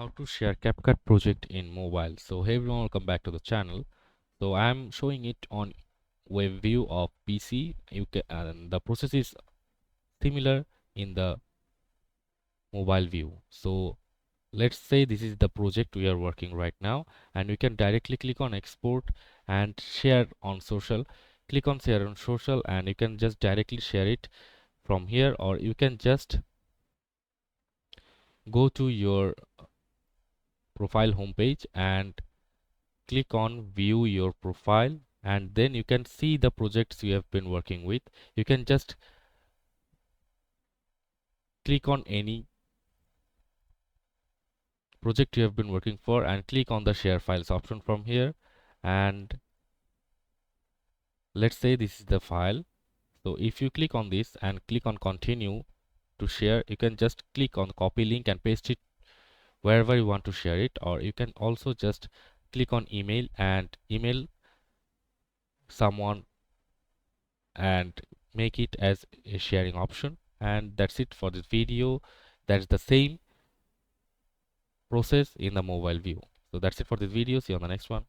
How to share CapCut project in mobile. So hey everyone, welcome back to the channel. So I'm showing it on web view of PC. You can, and the process is similar in the mobile view. So let's say this is the project we are working right now, and we can directly click on export and share on social. Click on share on social and you can just directly share it from here, or you can just go to your profile homepage and click on view your profile, and then you can see the projects you have been working with. You can just click on any project you have been working for and click on the share files option from here, and let's say this is the file. So if you click on this and click on continue to share, you can just click on copy link and paste it wherever you want to share it, or you can also just click on email and email someone and make it as a sharing option. And that's it for this video. That's the same process in the mobile view. So that's it for this video. See you on the next one.